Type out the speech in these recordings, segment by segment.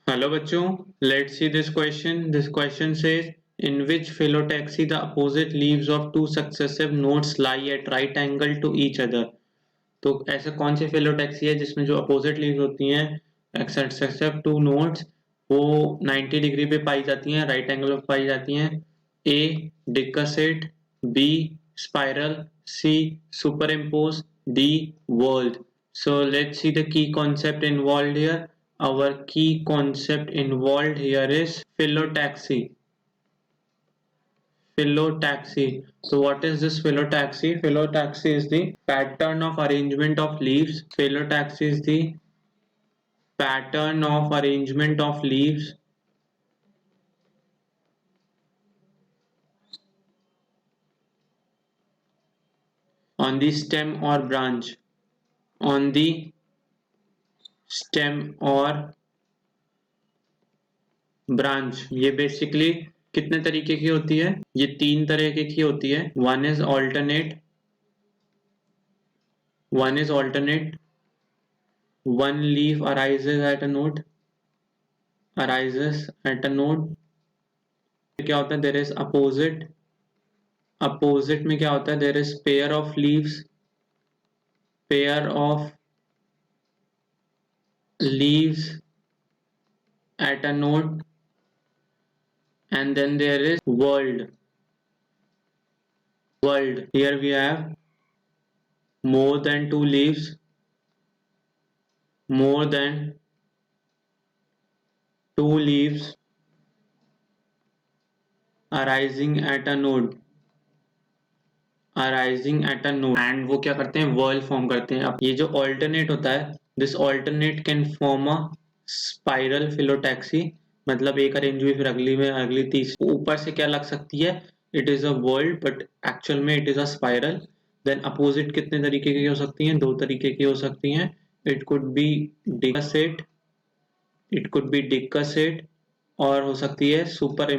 Hello बच्चों, let's see this question. This question says in which phyllotaxy the opposite leaves of two successive nodes lie at right angle to each other. तो ऐसा कौन सी phyllotaxy है जिसमें जो opposite leaves होती हैं successive two nodes वो 90 डिग्री पे पाई जाती हैं, राइट एंगल पे पाई जाती हैं. A decussate, B spiral, C superimpose, D whorled. So let's see the key concept involved here. Our key concept involved here is phyllotaxy. Phyllotaxy. So what is this phyllotaxy? Phyllotaxy is the pattern of arrangement of leaves. Phyllotaxy is the pattern of arrangement of leaves on the stem or branch. On the stem or branch. ये basically कितने तरीके की होती है? ये तीन तरीके की होती है. One is alternate, one leaf arises at a node, क्या होता है? there is opposite में क्या होता है? there is pair of leaves at a node, and then there is world. Here we have more than two leaves arising at a node, and वो क्या करते हैं? वर्ल्ड फॉर्म करते हैं. अब ये जो ऑल्टरनेट होता है, this alternate can form a spiral phyllotaxy. मतलब एक अरेंज हुई फिर अगली तीसरी ऊपर से क्या लग सकती है? It is a whorled but actual में it is a spiral. Then opposite कितने तरीके की हो सकती हैं? दो तरीके की हो सकती हैं. इट कुड बी डिकसेट, और हो सकती है सुपर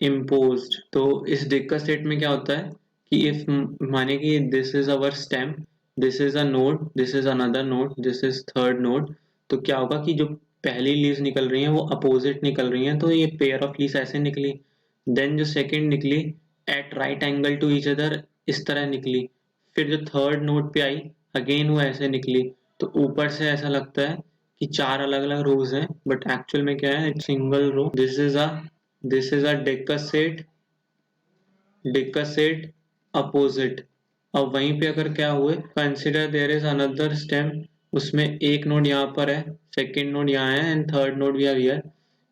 इम्पोज्ड. तो इस डिक का स्टेट में क्या होता है कि इफ माने कि this is our stem, this is a node, this is another node, this is third node, तो क्या होगा कि जो पहली लीव्स निकल रही हैं वो अपोजिट निकल रही हैं, तो ये पेयर ऑफ लीव्स ऐसे निकली. देन जो सेकंड निकली at right angle to each other, इस तरह निकली. फिर जो थर्ड नोड पे आई अगेन वो ऐसे निकली. तो ऊपर से ऐसा लगता है कि चार अलग अलग रोज हैं, बट एक्चुअल में क्या है? It's single row. This is a decussate opposite. अब वहीं पे अगर क्या हुए, consider there is another stem, उसमें एक नोड यहाँ पर है, सेकेंड नोड यहाँ है, एंड थर्ड नोड भी आर हियर.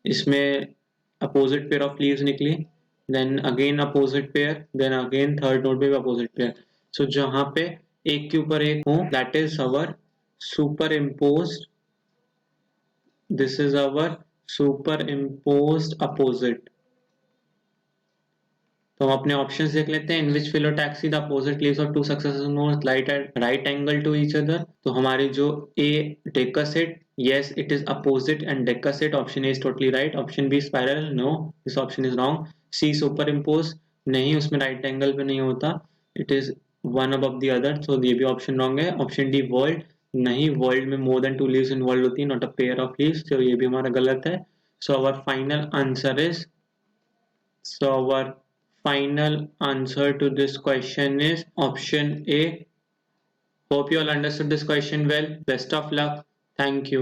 इसमें अपोजिट पेयर ऑफ लीव्स निकली, then again opposite pair, then again third node पे भी अपोजिट पेयर. सो जहाँ पे एक के ऊपर एक हो, that is our superimposed. This is our superimposed opposite. तो हम अपने ऑप्शंस देख लेते हैं. In which phyllotaxy the opposite leaves of two successive nodes light at right angle to each other. तो हमारी जो ए डेकासेट, yes it is opposite and decussate. Option A is totally right. Option B spiral, no, this option is wrong. C superimpose, नहीं, उसमें right angle पे नहीं होता, it is one above the other, तो ये भी ऑप्शन रॉन्ग है. Option D world, नहीं, वर्ल्ड में more than two leaves involve होती है, not a pair of leaves, तो ये भी हमारा गलत है. So our final answer is final answer to this question is option A. Hope you all understood this question well. Best of luck. Thank you.